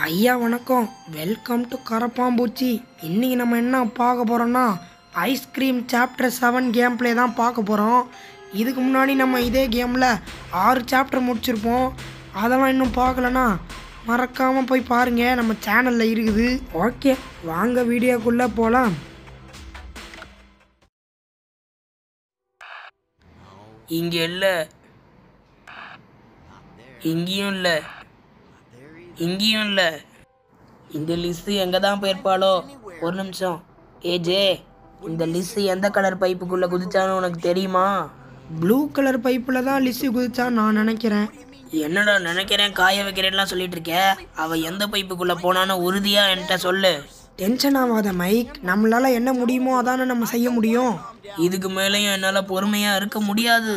ஐயா வணக்கம், welcome to கரப்பாம்பூச்சி. இன்றைக்கி நம்ம என்ன பார்க்க போகிறோன்னா ஐஸ்கிரீம் சாப்டர் 7 கேம் பிளே தான் பார்க்க போகிறோம். இதுக்கு முன்னாடி நம்ம இதே கேமில் 6 சாப்டர் முடிச்சிருப்போம். அதெல்லாம் இன்னும் பார்க்கலன்னா மறக்காமல் போய் பாருங்கள், நம்ம சேனலில் இருக்குது. ஓகே, வாங்க வீடியோக்குள்ளே போகலாம். இங்கே இல்லை, இங்கேயும் இல்லை, இங்கேயும் இல்லை. இந்த லிஸ்ஸு எங்கே தான் போயிருப்பாளோ? ஒரு நிமிஷம். ஏஜே, இந்த லிஸ்ஸு எந்த கலர் பைப்புக்குள்ளே குதிச்சான்னு உனக்கு தெரியுமா? ப்ளூ கலர் பைப்பில் தான் லிஸ்ஸு குதிச்சான்னு நான் நினைக்கிறேன். என்னடா நினைக்கிறேன், காய வைக்கிறேன்லாம் சொல்லிட்டு இருக்க. அவள் எந்த பைப்புக்குள்ளே போனான்னு உறுதியாக என்கிட்ட சொல்லு. டென்ஷன் ஆகாத மைக், நம்மளால் என்ன முடியுமோ அதானே நம்ம செய்ய முடியும். இதுக்கு மேலேயும் என்னால் பொறுமையாக இருக்க முடியாது.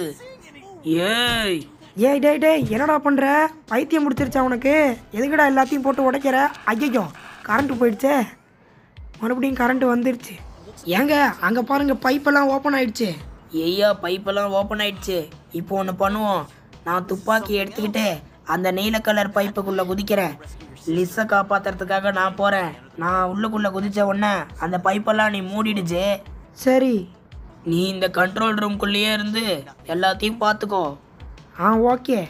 ஏய் ஏய் டேய் டேய், என்னடா பண்ணுற? பைத்தியம் முடிச்சிருச்சா உனக்கு? எதுக்குடா எல்லாத்தையும் போட்டு உடைக்கிற? ஐயோ, கரண்ட்டு போயிடுச்சே. மறுபடியும் கரண்ட்டு வந்துடுச்சு. ஏங்க அங்கே பாருங்கள், பைப்பெல்லாம் ஓப்பன் ஆயிடுச்சு. ஐயா, பைப்பெல்லாம் ஓப்பன் ஆயிடுச்சு. இப்போ ஒன்று பண்ணுவோம். நான் துப்பாக்கி எடுத்துக்கிட்டு அந்த நீல கலர் பைப்புக்குள்ளே குதிக்கிறேன். லிஸ்ஸை காப்பாற்றுறதுக்காக நான் போகிறேன். நான் உள்ளுக்குள்ளே குதித்த உடனே அந்த பைப்பெல்லாம் நீ மூடிடுச்சு. சரி, நீ இந்த கண்ட்ரோல் ரூம்குள்ளேயே இருந்து எல்லாத்தையும் பார்த்துக்கோ. ஓகே.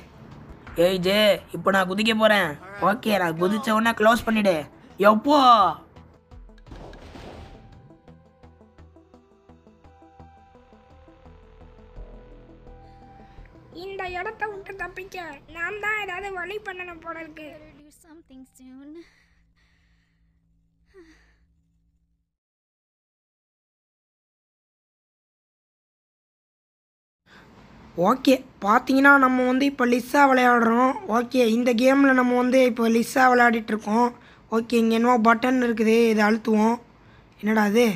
ஏய் ஜே, இப்போ நான் குதிக்க போகிறேன். ஓகே, நான் குதிச்ச உடனே க்ளோஸ் பண்ணிவிடு. எப்போ? இந்த இடத்த விட்டு தப்பிக்க நான் தான் ஏதாவது வழி பண்ணணும் போல இருக்கு. ஓகே, பார்த்தீங்கன்னா நம்ம வந்து இப்போ லிஸ்ஸாக விளையாடுறோம். ஓகே, இந்த கேமில் நம்ம வந்து இப்போ லிஸ்ஸாக விளையாடிட்டுருக்கோம். ஓகே, இங்கே என்னவோ பட்டன் இருக்குது, இதை அழுத்துவோம். என்னடா அது?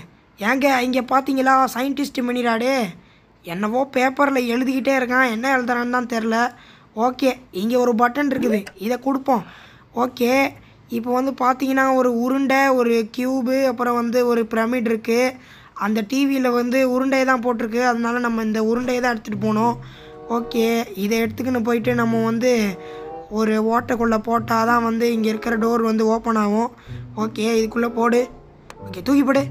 ஏங்க இங்கே பார்த்தீங்களா, சயின்டிஸ்ட் மினிராடு என்னவோ பேப்பரில் எழுதிக்கிட்டே இருக்கான். என்ன எழுதுறான்னு தான் தெரில. ஓகே, இங்கே ஒரு பட்டன் இருக்குது, இதை கொடுப்போம். ஓகே, இப்போ வந்து பார்த்தீங்கன்னா ஒரு உருண்டை, ஒரு க்யூபு, அப்புறம் வந்து ஒரு பிரமிட் இருக்குது. அந்த டிவியில் வந்து உருண்டையை தான் போட்டிருக்கு, அதனால நம்ம இந்த உருண்டையை தான் எடுத்துகிட்டு போகணும். ஓகே, இதை எடுத்துக்கின்னு போயிட்டு நம்ம வந்து ஒரு ஓட்டைக்குள்ளே போட்டால் தான் வந்து இங்கே இருக்கிற டோர் வந்து ஓப்பன் ஆகும். ஓகே, இதுக்குள்ளே போடு. ஓகே, தூக்கி போடு.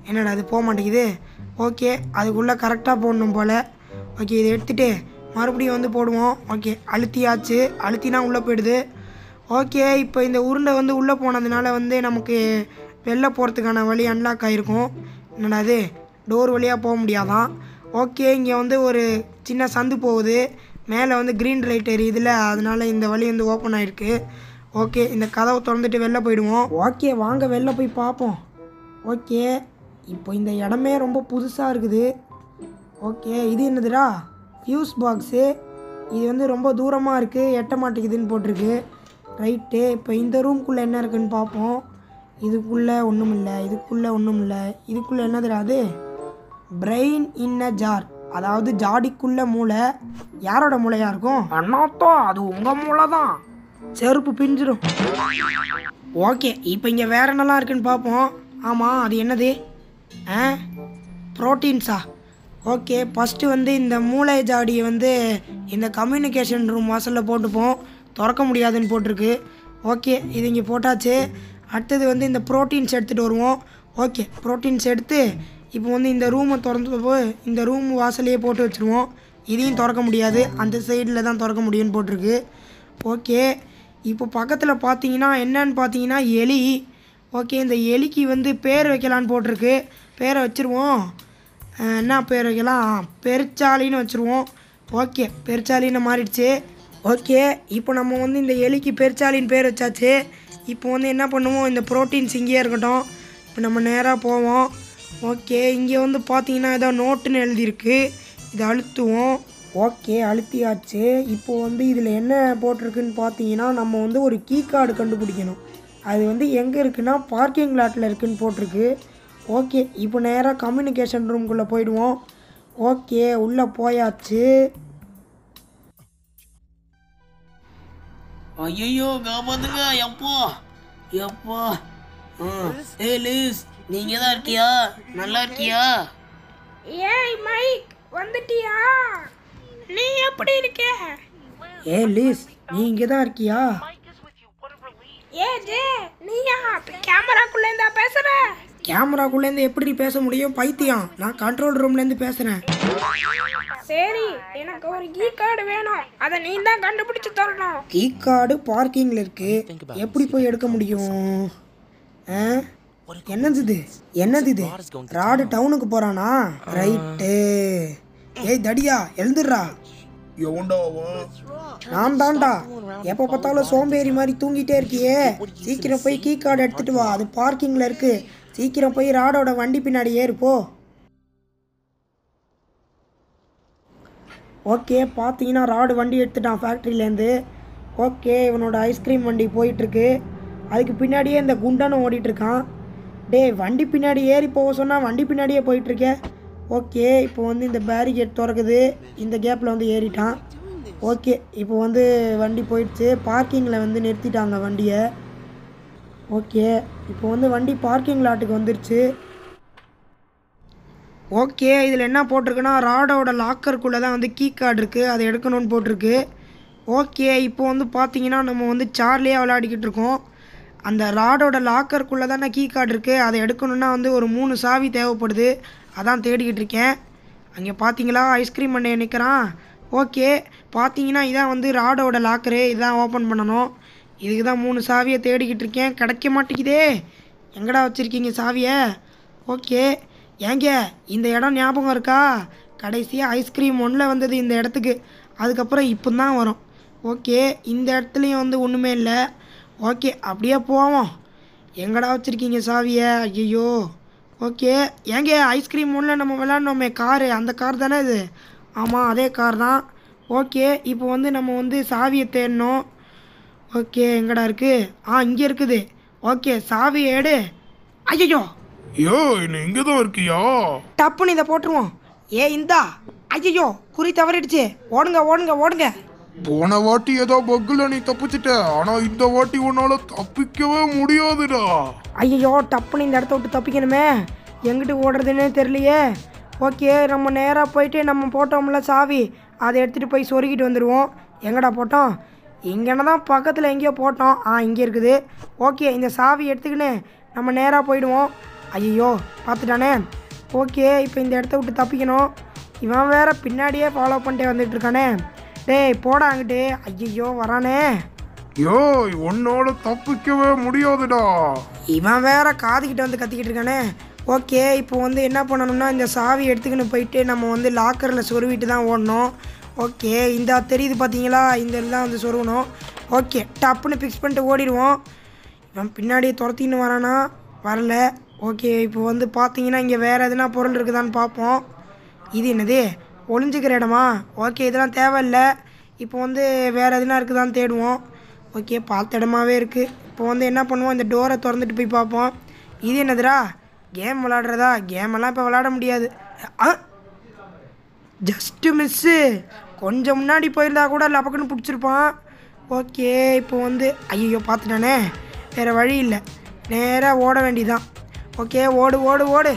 என்னடா அது போக மாட்டேங்குது? ஓகே, அதுக்குள்ளே கரெக்டாக போடணும் போல். ஓகே, இதை எடுத்துகிட்டு மறுபடியும் வந்து போடுவோம். ஓகே, அழுத்தியாச்சு. அழுத்தினா உள்ளே போயிடுது. ஓகே, இப்போ இந்த உருண்டை வந்து உள்ளே போனதுனால வந்து நமக்கு வெளில போகிறதுக்கான வழி அன்லாக் ஆகிருக்கும். என்னடா அது, டோர் வழியாக போக முடியாதான். ஓகே, இங்கே வந்து ஒரு சின்ன சந்து போகுது, மேலே வந்து க்ரீன் லைட் எரியுதுல, அதனால் இந்த வழி வந்து ஓப்பன் ஆகிருக்கு. ஓகே, இந்த கதவை திறந்துட்டு வெளில போயிடுவோம். ஓகே, வாங்க வெளில போய் பார்ப்போம். ஓகே, இப்போ இந்த இடமே ரொம்ப புதுசாக இருக்குது. ஓகே, இது என்னதுடா? Fuse box. இது வந்து ரொம்ப தூரமாக இருக்குது, எட்ட மாட்டேங்குதுன்னு போட்டிருக்கு. ரைட்டு, இப்போ இந்த ரூம்குள்ளே என்ன இருக்குதுன்னு பார்ப்போம். இதுக்குள்ளே ஒன்றும் இல்லை, இதுக்குள்ளே ஒன்றும் இல்லை. இதுக்குள்ளே என்னதுடா அது? பிரெயின் இன் அ ஜார், அதாவது ஜாடிக்குள்ளே மூளை. யாரோட மூளையாக இருக்கும்? அண்ணாத்தோ, அது உங்கள் மூளை தான். செருப்பு பிஞ்சிடும். ஓகே, இப்போ இங்கே வேறு என்னலாம் இருக்குதுன்னு பார்ப்போம். ஆமாம், அது என்னது? ப்ரோட்டீன்ஸா? ஓகே, ஃபஸ்ட்டு வந்து இந்த மூளை ஜாடியை வந்து இந்த கம்யூனிகேஷன் ரூம் வாசலில் போட்டுப்போம். திறக்க முடியாதுன்னு போட்டிருக்கு. ஓகே, இது இங்கே போட்டாச்சு. அடுத்தது வந்து இந்த ப்ரோட்டீன்ஸ் எடுத்துகிட்டு வருவோம். ஓகே, ப்ரோட்டீன்ஸ் எடுத்து இப்போ வந்து இந்த ரூமை திறந்து போய் இந்த ரூம் வாசலையே போட்டு வச்சுருவோம். இதையும் திறக்க முடியாது, அந்த சைடில் தான் திறக்க முடியும்னு போட்டிருக்கு. ஓகே, இப்போ பக்கத்தில் பார்த்தீங்கன்னா என்னன்னு பார்த்தீங்கன்னா எலி. ஓகே, இந்த எலிக்கு வந்து பேர் வைக்கலான்னு போட்டிருக்கு. பேரை வச்சுருவோம். என்ன பேர் வைக்கலாம்? பெருச்சாலின்னு வச்சுருவோம். ஓகே, பெருச்சாலின்னு மாறிடுச்சு. ஓகே, இப்போ நம்ம வந்து இந்த எலிக்கு பெருச்சாலின்னு பேர் வச்சாச்சு. இப்போ வந்து என்ன பண்ணுவோம், இந்த ப்ரோட்டீன்ஸ் இங்கேயே இருக்கட்டும். இப்போ நம்ம நேராக போவோம். ஓகே, இங்கே வந்து பார்த்தீங்கன்னா ஏதோ நோட்டுன்னு எழுதியிருக்கு, இதை அழுத்துவோம். ஓகே, அழுத்தியாச்சு. இப்போது வந்து இதில் என்ன போட்டிருக்குன்னு பார்த்தீங்கன்னா நம்ம வந்து ஒரு கீ கார்டு கண்டுபிடிக்கணும். அது வந்து எங்கே இருக்குன்னா பார்க்கிங் லாட்டில் இருக்குதுன்னு போட்டிருக்கு. ஓகே, இப்போ நேராக கம்யூனிகேஷன் ரூம்குள்ளே போயிடுவோம். ஓகே, உள்ளே போயாச்சு. ஐயோ, காப்பாத்துங்க. எப்போ எப்போ? ஏ லிஸ், நீங்கள் தான் இருக்கியா? நல்லா இருக்கியா? ஏய் மைக், வந்துட்டியா? நீ எப்படி இருக்க? ஏ லீஸ், நீ இங்கே தான் இருக்கியா? ஏ ஜே, நீயா கேமராக்குள்ளேருந்தா பேசுற? கேமராக்குள்ளேருந்து எப்படி பேச முடியும் பைத்தியம்? நான் கண்ட்ரோல் ரூம்லேருந்து பேசுகிறேன். சரி, எனக்கு ஒரு கீ கார்டு வேணும். அதை நீ தான் கண்டுபிடிச்சு தரணும். கீ கார்டு பார்க்கிங்கில் இருக்கு, எப்படி போய் எடுக்க முடியும்? என்னது இது? ராடு டவுனுக்கு போகிறானா? ரைட்டு. ஏய் தடியா, எழுந்துடுறா. நான் தான்டா. எப்போ பார்த்தாலும் சோம்பேறி மாதிரி தூங்கிட்டே இருக்கியே. சீக்கிரம் போய் கீ கார்டு எடுத்துட்டு வா, அது பார்க்கிங்கில் இருக்கு. சீக்கிரம் போய் ராடோட வண்டி பின்னாடி ஏறுப்போ. ஓகே, பார்த்தீங்கன்னா ராடு வண்டி எடுத்துட்டான் ஃபேக்ட்ரியிலேருந்து. ஓகே, இவனோட ஐஸ்கிரீம் வண்டி போயிட்டுருக்கு. அதுக்கு பின்னாடியே இந்த குண்டனும் ஓடிட்டுருக்கான். டே, வண்டி பின்னாடி ஏறி போக சொன்னால் வண்டி பின்னாடியே போயிட்டுருக்கேன். ஓகே, இப்போ வந்து இந்த பேரிகேட் திறக்குது. இந்த கேப்பில் வந்து ஏறிட்டான். ஓகே, இப்போ வந்து வண்டி போயிடுச்சு. பார்க்கிங்கில் வந்து நிறுத்திட்டாங்க வண்டியை. ஓகே, இப்போ வந்து வண்டி பார்க்கிங் லாட்டுக்கு வந்துருச்சு. ஓகே, இதில் என்ன போட்டிருக்குன்னா ராடோட லாக்கருக்குள்ளே தான் வந்து கீ கார்டு இருக்குது, அதை எடுக்கணும்னு போட்டிருக்கு. ஓகே, இப்போ வந்து பார்த்தீங்கன்னா நம்ம வந்து சார்லியாக விளையாடிக்கிட்டு இருக்கோம். அந்த ராடோட லாக்கருக்குள்ளே தானே கீ கார்டு இருக்குது, அதை எடுக்கணுன்னா வந்து ஒரு 3 சாவி தேவைப்படுது. அதான் தேடிக்கிட்டு இருக்கேன். அங்கே பார்த்தீங்களா ஐஸ்கிரீம் மண்டையை நிற்கிறான். ஓகே, பார்த்தீங்கன்னா இதான் வந்து ராடோட லாக்கரு, இதான் ஓப்பன் பண்ணணும். இதுக்கு தான் 3 சாவியை தேடிக்கிட்டு இருக்கேன். கிடைக்க மாட்டேங்குதே. எங்கடா வச்சுருக்கீங்க சாவியை? ஓகே, ஏங்க இந்த இடம் ஞாபகம் இருக்கா? கடைசியாக ஐஸ்கிரீம் 1 வந்தது இந்த இடத்துக்கு. அதுக்கப்புறம் இப்போ தான் வரும். ஓகே, இந்த இடத்துலையும் வந்து ஒன்றுமே இல்லை. ஓகே, அப்படியே போவோம். எங்கடா வச்சுருக்கீங்க சாவியை? ஐயோ. ஓகே, ஏங்க ஐஸ்கிரீம் 1 நம்ம விளாட்னோமே காரு, அந்த கார் தானே இது? ஆமாம், அதே கார் தான். ஓகே, இப்போ வந்து நம்ம வந்து சாவியை தேடணும். ஓகே, எங்கடா இருக்குது? இங்கே இருக்குது. ஓகே, சாவியை எடு. ஐயோ, நீ இங்கே தான் இருக்கியா? டப்புன்னு இதை போட்டுருவோம். இந்தா. ஐயோ, குறி தவறிடுச்சு. ஓடுங்க ஓடுங்க ஓடுங்க. போன வாட்டி ஏதோ பக்குல நீ தப்பிச்சிட்ட, ஆனா இந்த வாட்டி உன்னால தப்பிக்கவே முடியாதுடா. ஐயோ, டப்புன்னு இந்த இடத்த விட்டு தப்பிக்கணுமே. எங்கிட்டு ஓடுறதுன்னே தெரியலையே. ஓகே, நம்ம நேராக போயிட்டு நம்ம போட்டோம்ல சாவி, அதை எடுத்துகிட்டு போய் சொருகிட்டு வந்துடுவோம். எங்கடா போட்டோம்? இங்கேனா தான் பக்கத்தில் எங்கேயோ போட்டோம். இங்கே இருக்குது. ஓகே, இந்த சாவி எடுத்துக்கின்னு நம்ம நேராக போயிடுவோம். ஐயோ, பார்த்துட்டானே. ஓகே, இப்போ இந்த இடத்த விட்டு தப்பிக்கணும். இவன் வேறு பின்னாடியே ஃபாலோ பண்ணிட்டே வந்துட்டு இருக்கானே. டேய் போடா அங்கிட்டு. ஐயோ, வரானே. உன்னால தப்பிக்கவே முடியாதுடா. இவன் வேற காதுகிட்ட வந்து கத்திக்கிட்டு இருக்கானே. ஓகே, இப்போ வந்து என்ன பண்ணணும்னா இந்த சாவி எடுத்துக்கின்னு போயிட்டு நம்ம வந்து லாக்கரில் சொருவிட்டு தான் ஓடணும். ஓகே, இந்த தெரியுது பார்த்தீங்களா, இந்த எல்லாம் வந்து சொருகணும். ஓகே, டப்புன்னு ஃபிக்ஸ் பண்ணிட்டு ஓடிடுவோம். இவன் பின்னாடியே துரத்தின்னு வரானா? வரல. ஓகே, இப்போ வந்து பார்த்தீங்கன்னா இங்கே வேறு எதுனா பொருள் இருக்குதான்னு பார்ப்போம். இது என்னது? ஒளிஞ்சிக்கிற இடமா? ஓகே, இதெல்லாம் தேவையில்லை. இப்போ வந்து வேறு எதுனா இருக்குதான்னு தேடுவோம். ஓகே, பார்த்த இடமாவே இருக்குது. இப்போ வந்து என்ன பண்ணுவோம், இந்த டோரை திறந்துட்டு போய் பார்ப்போம். இது என்னதுடா? கேம் விளாடுறதா? கேமெல்லாம் இப்போ விளாட முடியாது. Just miss. கொஞ்சம் முன்னாடி போயிருந்தா கூட லபக்குன்னு பிடிச்சிருப்பான். ஓகே, இப்போ வந்து ஐயோ பார்த்துட்டானே. வேறு வழி இல்லை, நேராக ஓட வேண்டியதான். ஓகே, ஓடு ஓடு ஓடு.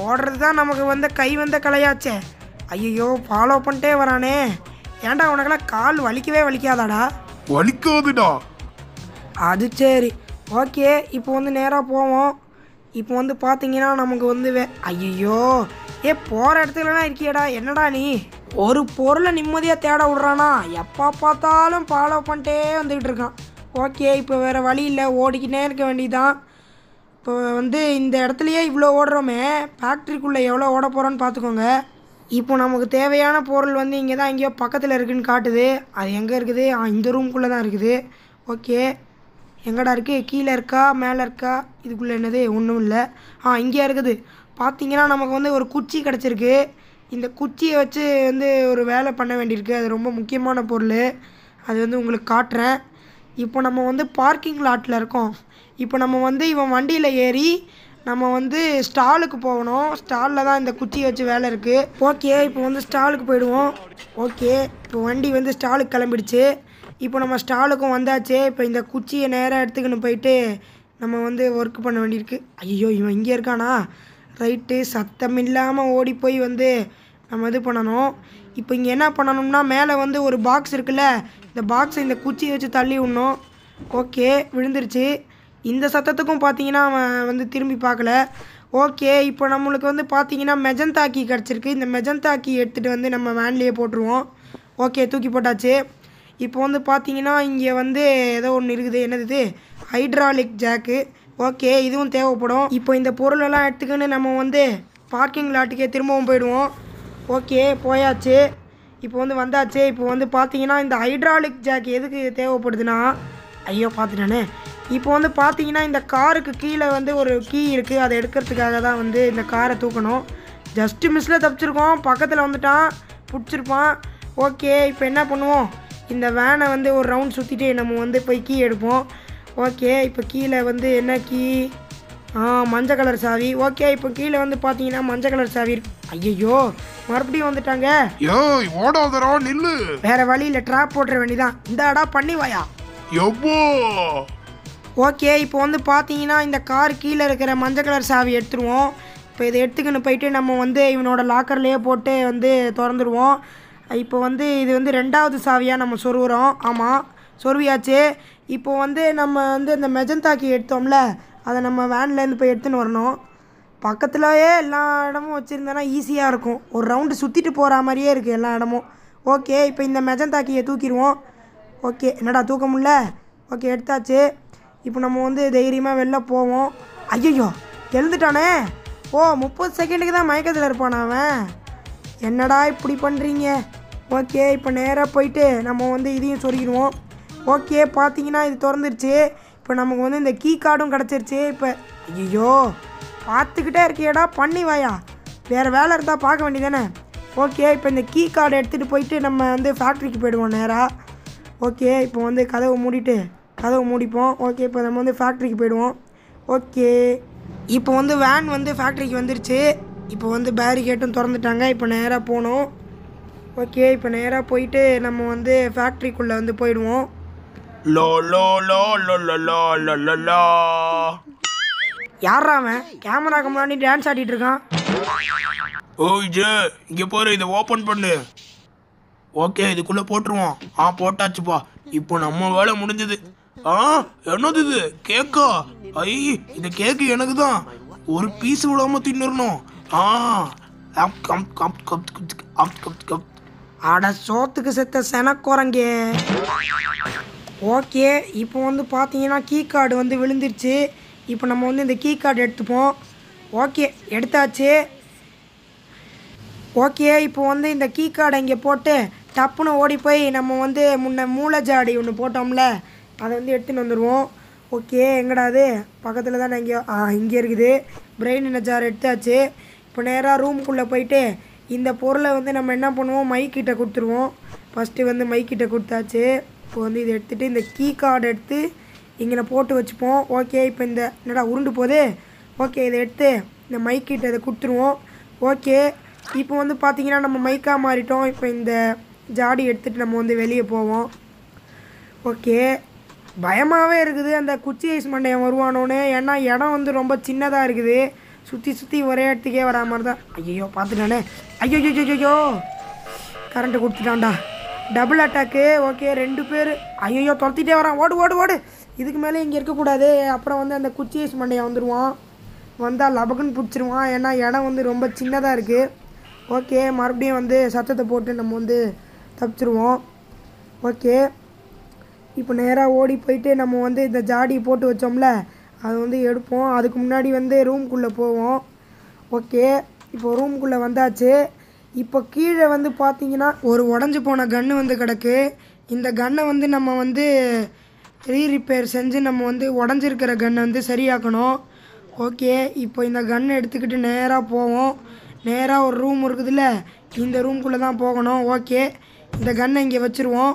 ஓடுறது தான் நமக்கு வந்து கை வந்த கலையாச்சே. ஐயோ, ஃபாலோ பண்ணிட்டே வரானே. ஏன்டா உனக்கெல்லாம் கால் வலிக்கவே வலிக்காதாடா? வலிக்காதுடா. அது சரி. ஓகே, இப்போ வந்து நேராக போவோம். இப்போ வந்து பார்த்தீங்கன்னா நமக்கு வந்து ஐயோ, போகிற இடத்துலலாம் இருக்கியடா. என்னடா நீ ஒரு பொருளை நிம்மதியாக தேட விட்றானா? எப்போ பார்த்தாலும் ஃபாலோ பண்ணிட்டே வந்துக்கிட்டு இருக்கான். ஓகே, இப்போ வேறு வழி இல்லை, ஓடிக்கிட்டே இருக்க வேண்டியதான். இப்போ வந்து இந்த இடத்துலையே இவ்வளோ ஓடுறோமே, ஃபேக்ட்ரிக்குள்ளே எவ்வளோ ஓட போகிறோன்னு பார்த்துக்கோங்க. இப்போ நமக்கு தேவையான பொருள் வந்து இங்கே தான் எங்கேயோ பக்கத்தில் இருக்குதுன்னு காட்டுது. அது எங்கே இருக்குது? இந்த ரூம்குள்ளே தான் இருக்குது. ஓகே, எங்கடா இருக்குது? கீழே இருக்கா மேலே இருக்கா? இதுக்குள்ளே என்னது? ஒன்றும் இல்லை. இங்கே இருக்குது. பார்த்தீங்கன்னா நமக்கு வந்து ஒரு குச்சி கிடச்சிருக்கு. இந்த குச்சியை வச்சு வந்து ஒரு வேலை பண்ண வேண்டியிருக்கு. அது ரொம்ப முக்கியமான பொருள். அது வந்து உங்களுக்கு காட்டுறேன். இப்போ நம்ம வந்து பார்க்கிங் லாட்டில் இருக்கோம். இப்போ நம்ம வந்து இவன் வண்டியில் ஏறி நம்ம வந்து ஸ்டாலுக்கு போகணும். ஸ்டாலில் தான் இந்த குச்சியை வச்சு வேலை இருக்குது. ஓகே, இப்போ வந்து ஸ்டாலுக்கு போயிடுவோம். ஓகே, இப்போ வண்டி வந்து ஸ்டாலுக்கு கிளம்பிடுச்சு. இப்போ நம்ம ஸ்டாலுக்கும் வந்தாச்சு. இப்போ இந்த குச்சியை நேராக எடுத்துக்கின்னு போயிட்டு நம்ம வந்து ஒர்க் பண்ண வேண்டியிருக்கு. ஐயோ, இவன் இங்கே இருக்கானா? ரைட்டு, சத்தம் இல்லாமல் ஓடி போய் வந்து நம்ம இது பண்ணணும். இப்போ இங்கே என்ன பண்ணணும்னா மேலே வந்து ஒரு பாக்ஸ் இருக்குல்ல, இந்த பாக்ஸை இந்த குச்சியை வச்சு தள்ளி விடணும். ஓகே, விழுந்துருச்சு. இந்த சத்தத்துக்கும் பார்த்தீங்கன்னா அவன் வந்து திரும்பி பார்க்கல. ஓகே, இப்போ நம்மளுக்கு வந்து பார்த்தீங்கன்னா மெஜந்தா கீ கிடச்சிருக்கு. இந்த மெஜந்தா கீ எடுத்துகிட்டு வந்து நம்ம வேன்லேயே போட்டுருவோம். ஓகே, தூக்கி போட்டாச்சு. இப்போ வந்து பார்த்தீங்கன்னா இங்கே வந்து ஏதோ ஒன்று இருக்குது. என்னது இது? Hydraulic jack. ஓகே, இதுவும் தேவைப்படும். இப்போ இந்த பொருளெல்லாம் எடுத்துக்கின்னு நம்ம வந்து பார்க்கிங் லாட்டுக்கே திரும்பவும் போயிடுவோம். ஓகே, போயாச்சு. இப்போ வந்து வந்தாச்சு. இப்போ வந்து பார்த்தீங்கன்னா இந்த ஹைட்ராலிக் ஜாக் எதுக்கு தேவைப்படுதுன்னா, ஐயோ பார்த்துட்டானே. இப்போ வந்து பார்த்தீங்கன்னா இந்த காருக்கு கீழே வந்து ஒரு கீ இருக்குது. அதை எடுக்கிறதுக்காக தான் வந்து இந்த காரை தூக்கணும். ஜஸ்ட்டு மிஸ்ஸில் தப்பிச்சிருக்கோம். பக்கத்தில் வந்துட்டான், பிடிச்சிருப்பான். ஓகே, இப்போ என்ன பண்ணுவோம், இந்த வேனை வந்து ஒரு ரவுண்ட் சுற்றிட்டு நம்ம வந்து போய் கீ எடுப்போம். ஓகே, இப்போ கீழே வந்து என்ன கீ? மஞ்சள் கலர் சாவி. ஓகே, இப்போ கீழே வந்து பார்த்தீங்கன்னா மஞ்சள் கலர் சாவி இருக்கு. ஐயோ, மறுபடியும் வந்துட்டாங்க. ஏய் ஓடாதடா, நில்லு. வேற வழியில் ட்ராப் போட்டுற வேண்டிதான். இந்தாடா பண்ணி வாயா. எப்போ? ஓகே, இப்போ வந்து பார்த்தீங்கன்னா இந்த கார் கீழே இருக்கிற மஞ்சள் கலர் சாவி எடுத்துருவோம். இப்போ இதை எடுத்துக்கின்னு போயிட்டு நம்ம வந்து இவனோட லாக்கர்லேயே போட்டு வந்து திறந்துருவோம். இப்போ வந்து இது வந்து 2வது சாவியாக நம்ம சொருகிறோம். ஆமாம், சொருவியாச்சு. இப்போ வந்து நம்ம வந்து இந்த மெஜந்தாக்கி எடுத்தோம்ல, அதை நம்ம வேன்லேருந்து போய் எடுத்துன்னு வரணும். பக்கத்துலேயே எல்லா இடமும் வச்சுருந்தோன்னா ஈஸியாக இருக்கும். ஒரு ரவுண்டு சுற்றிட்டு போகிற மாதிரியே இருக்குது எல்லா இடமும். ஓகே, இப்போ இந்த மெஜந்தாக்கியை தூக்கிடுவோம். ஓகே, என்னடா தூக்க முடியல? ஓகே, எடுத்தாச்சு. இப்போ நம்ம வந்து தைரியமாக வெளில போவோம். ஐயோ, எழுந்துட்டானே. ஓ, 30 செகண்டுக்கு தான் மயக்கத்தில் இருப்பான் அவன். என்னடா இப்படி பண்ணுறீங்க? ஓகே, இப்போ நேராக போயிட்டு நம்ம வந்து இதையும் சொருகிடுவோம். ஓகே, பார்த்தீங்கன்னா இது திறந்துருச்சு. இப்போ நமக்கு வந்து இந்த கீ கார்டும் கிடச்சிருச்சு. இப்போ ஐயோ, பார்த்துக்கிட்டே இருக்கியடா பண்ணி வாயா. வேறு வேலை இருந்தால் பார்க்க வேண்டியதானே. ஓகே, இப்போ இந்த கீ கார்டை எடுத்துகிட்டு போயிட்டு நம்ம வந்து ஃபேக்ட்ரிக்கு போயிடுவோம் நேராக. ஓகே, இப்போ வந்து கதவை மூடிப்போம். ஓகே, இப்போ நம்ம வந்து ஃபேக்ட்ரிக்கு போயிடுவோம். ஓகே, இப்போ வந்து வேன் வந்து ஃபேக்ட்ரிக்கு வந்துருச்சு. இப்போ வந்து பேரிகேட்டும் திறந்துட்டாங்க. இப்போ நேராக போகணும். ஓகே, இப்போ நேராக போயிட்டு நம்ம வந்து ஃபேக்ட்ரிக்குள்ளே வந்து போயிடுவோம். Low low low low low low low low low. யாரா அவன் கேமராக்கு முன்னாடி டான்ஸ் ஆடிட்டு இருக்கான்? ஓய் ஜே, இங்கே பாரு, இதை ஓப்பன் பண்ணு. ஓகே, இதுக்குள்ளே போட்டுருவோம். போட்டாச்சுப்பா. இப்போ நம்ம வேலை முடிஞ்சது. என்னது இது? கேக்கா? இந்த கேக்கு எனக்கு தான். ஒரு பீஸ் விடாம தின்னுறணும். அட சோத்துக்கு செத்த செனக்குரங்கே. ஓகே, இப்போ வந்து பார்த்தீங்கன்னா கீ கார்டு வந்து விழுந்துருச்சு. இப்போ நம்ம வந்து இந்த கீ கார்டு எடுத்துப்போம். ஓகே, எடுத்தாச்சு. ஓகே, இப்போ வந்து இந்த கீ கார்டை இங்கே போட்டு டப்புன்னு ஓடி போய் நம்ம வந்து முன்ன மூளைஜாடி ஒன்று போட்டோம்ல, அதை வந்து எடுத்துன்னு வந்துடுவோம். ஓகே, எங்கடா அது? பக்கத்தில் தானே எங்கேயோ இங்கே இருக்குது. பிரெயின் ஜார் எடுத்தாச்சு. இப்போ நேராக ரூமுக்குள்ளே போயிட்டு இந்த பொருளை வந்து நம்ம என்ன பண்ணுவோம், மைக்கிட்ட கொடுத்துருவோம். ஃபஸ்ட்டு வந்து மைக்கிட்ட கொடுத்தாச்சு. இப்போ வந்து இதை எடுத்துகிட்டு இந்த கீ கார்டு எடுத்து இங்கே போட்டு வச்சுப்போம். ஓகே, இப்போ இந்த என்னடா உருண்டு போகுது. ஓகே, இதை எடுத்து இந்த மைக்கிட்ட இதை கொடுத்துருவோம். ஓகே, இப்போ வந்து பார்த்திங்கன்னா நம்ம மைக்காக மாறிட்டோம். இப்போ இந்த ஜாடி எடுத்துகிட்டு நம்ம வந்து வெளியே போவோம். ஓகே, பயமாகவே இருக்குது அந்த குச்சி ஐஸ் மண்டையன் வருவானோன்னு. ஏன்னா இடம் வந்து ரொம்ப சின்னதாக இருக்குது. சுற்றி ஒரே இடத்துக்கே வரா மாதிரி தான். ஐயோ, பார்த்துட்டானே. ஐயோ, கரண்ட்டு கொடுத்துட்டான்டா. Double attack. ஓகே, 2 பேர். ஐயோ, துரத்திட்டே வரான். ஓடு. இதுக்கு மேலே இங்கே இருக்கக்கூடாது. அப்புறம் வந்து அந்த குச்சி ஐஸ் மண்டையன் வந்துடுவான். வந்தால் லபக்குன்னு பிடிச்சிருவான். ஏன்னா இடம் வந்து ரொம்ப சின்னதாக இருக்குது. ஓகே, மறுபடியும் வந்து சத்தத்தை போட்டு நம்ம வந்து தப்பிச்சிருவோம். ஓகே, இப்போ நேராக ஓடி போயிட்டு நம்ம வந்து இந்த ஜாடி போட்டு வச்சோம்ல, அதை வந்து எடுப்போம். அதுக்கு முன்னாடி வந்து ரூம்குள்ளே போவோம். ஓகே, இப்போ ரூம்குள்ளே வந்தாச்சு. இப்போ கீழே வந்து பார்த்திங்கன்னா ஒரு உடஞ்சி போன கன்று வந்து கிடக்கு. இந்த கன்னை வந்து நம்ம வந்து ரீரிப்பேர் செஞ்சு நம்ம வந்து உடஞ்சிருக்கிற கன்னை வந்து சரியாக்கணும். ஓகே, இப்போ இந்த கன்னை எடுத்துக்கிட்டு நேராக போவோம். நேராக ஒரு ரூம் இருக்குதுல்ல, இந்த ரூம்குள்ளே தான் போகணும். ஓகே, இந்த கன்னை இங்கே வச்சுருவோம்.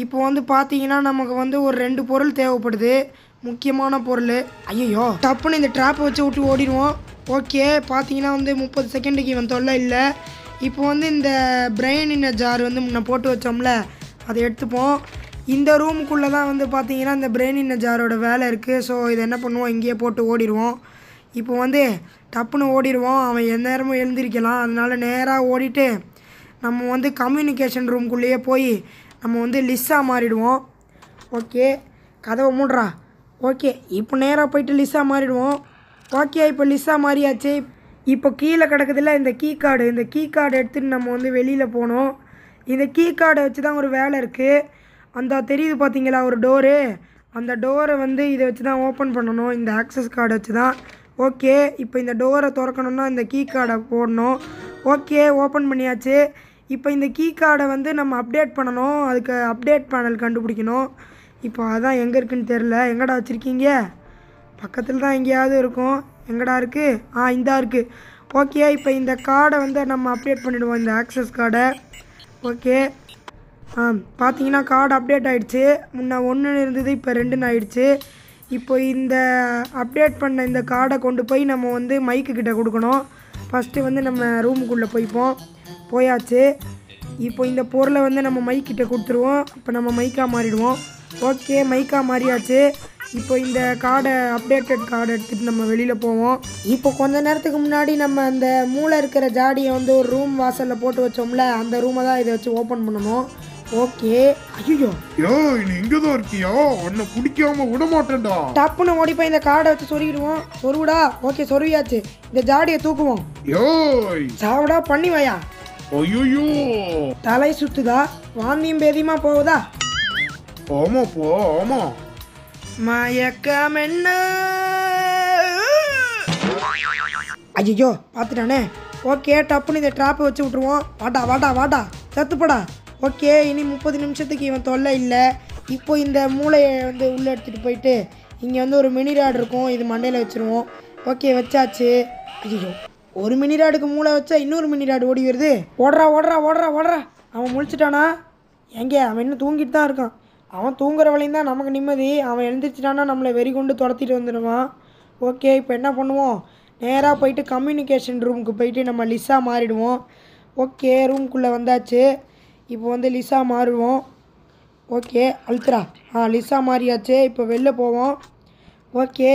இப்போ வந்து பார்த்தீங்கன்னா நமக்கு வந்து ஒரு 2 பொருள் தேவைப்படுது, முக்கியமான பொருள். ஐயோ, டப்புன்னு இந்த ட்ராப்பை வச்சு விட்டு ஓடிடுவோம். ஓகே, பார்த்தீங்கன்னா வந்து 30 செகண்டுக்கு இவன் தொல்லை இல்லை. இப்போ வந்து இந்த பிரெயின் ஜார் வந்து முன்ன போட்டு வச்சோம்ல, அதை எடுத்துப்போம். இந்த ரூமுக்குள்ளே தான் வந்து பார்த்தீங்கன்னா இந்த பிரெயின் ஜாரோட வேலை இருக்குது. ஸோ இதை என்ன பண்ணுவோம், இங்கேயே போட்டு ஓடிடுவோம். இப்போ வந்து டப்புன்னு ஓடிடுவோம். அவன் எந்த நேரமும் எழுந்திருக்கலாம். அதனால நேராக ஓடிட்டு நம்ம வந்து கம்யூனிகேஷன் ரூம்குள்ளேயே போய் நம்ம வந்து லிஸ்ஸாக மாறிடுவோம். ஓகே, கதவை மூடுறா. ஓகே, இப்போ நேராக போயிட்டு லிஸ்ஸாக மாறிடுவோம். ஓகே, இப்போ லிஸ்ஸாக மாறியாச்சு. இப்போ கீழே கிடக்குதுல இந்த கீ கார்டு, இந்த கீ கார்டு எடுத்துகிட்டு நம்ம வந்து வெளியில் போகணும். இந்த கீ கார்டை வச்சு தான் ஒரு வேலை இருக்குது. அந்த தெரியுது பார்த்தீங்களா ஒரு டோரு, அந்த டோரை வந்து இதை வச்சு தான் ஓப்பன் பண்ணணும், இந்த ஆக்சஸ் கார்டை வச்சு தான். ஓகே, இப்போ இந்த டோரை திறக்கணுன்னா இந்த கீ கார்டை போடணும். ஓகே, ஓப்பன் பண்ணியாச்சு. இப்போ இந்த கீ கார்டை வந்து நம்ம அப்டேட் பண்ணணும், அதுக்கு அப்டேட் பேனல் கண்டுபிடிக்கணும். இப்போ அதான் எங்கே இருக்குதுன்னு தெரில. எங்கடா வச்சுருக்கீங்க? பக்கத்தில் தான் எங்கேயாவது இருக்கும். எங்கடா இருக்குது? இந்தா இருக்குது. ஓகே, இப்போ இந்த கார்டை வந்து நம்ம அப்டேட் பண்ணிவிடுவோம், இந்த ஆக்சஸ் கார்டை. ஓகே, பார்த்தீங்கன்னா கார்டு அப்டேட் ஆகிடுச்சு. முன்ன 1 இருந்தது, இப்போ 2 ஆகிடுச்சு. இப்போ இந்த அப்டேட் பண்ண இந்த கார்டை கொண்டு போய் நம்ம வந்து மைக்கு கிட்ட கொடுக்கணும். ஃபஸ்ட்டு வந்து நம்ம ரூமுக்குள்ளே போயாச்சு. இப்போ இந்த பொருளை வந்து நம்ம மைக்கிட்ட கொடுத்துருவோம். இப்போ நம்ம மைக்காக மாறிடுவோம். ஓகே, மைக்காக மாறியாச்சு. இப்போ இந்த கார்டை அப்டேட்டட் கார்டை எடுத்துகிட்டு நம்ம வெளியில் போவோம். இப்போ கொஞ்ச நேரத்துக்கு முன்னாடி நம்ம அந்த மூளை இருக்கிற ஜாடியை வந்து ஒரு ரூம் வாசலில் போட்டு வச்சோம்ல, அந்த ரூமை தான் இதை வச்சு ஓப்பன் பண்ணணும். ஓகே, ஐயோ நீ இங்கதான் இருக்கியா? உன்னை பிடிக்காம விட மாட்டேன்டா. டப்புன்னு ஓடி போய் இந்த கார்டை வச்சு சொருகிடுவோம். சொருவிடா. ஓகே, சொருவியாச்சு. இந்த ஜாடியை தூக்குவோம். சாவிடா, பண்ணி வாயா. ஐயோ, தலை சுத்துதா? வாந்தியும் பேதியுமா போகுதா? ஆமாப்பா, ஆமா. மயக்கம் என்ன? ஐயோ, பார்த்துட்டானே. ஓகே, டப்புன்னு இந்த ட்ராப்பை வச்சு விட்ருவோம். வாட்டா வாட்டா வாட்டா, சத்துப்படா. ஓகே, இனி 30 நிமிஷத்துக்கு இவன் தொல்லை இல்லை. இப்போ இந்த மூளையை வந்து உள்ளே எடுத்துகிட்டு போயிட்டு இங்கே வந்து ஒரு மினி ராடு இருக்கும், இது மண்டையில் வச்சுருவோம். ஓகே, வச்சாச்சு. ஐயோ, ஒரு மினி ராடுக்கு மூளை வச்சா இன்னொரு மினி ராடு ஓடி வருது. ஓடுறா ஓடுறா ஓடுறா ஓடுறா. அவன் முழிச்சிட்டானா? எங்கே? அவன் இன்னும் தூங்கிட்டு தான் இருக்கான். அவன் தூங்குற வழியும் தான் நமக்கு நிம்மதி. அவன் எழுந்திரிச்சிட்டானா நம்மளை வெறி கொண்டு துரத்திட்டு வந்துடுவான். ஓகே, இப்போ என்ன பண்ணுவோம்? நேராக போயிட்டு கம்யூனிகேஷன் ரூமுக்கு போயிட்டு நம்ம லிஸ்ஸாக மாறிடுவோம். ஓகே, ரூம்குள்ளே வந்தாச்சு. இப்போ வந்து லிஸ்ஸாக மாறுவோம். ஓகே, அழுத்துறா. லிஸ்ஸாக மாறியாச்சு. இப்போ வெளில போவோம். ஓகே,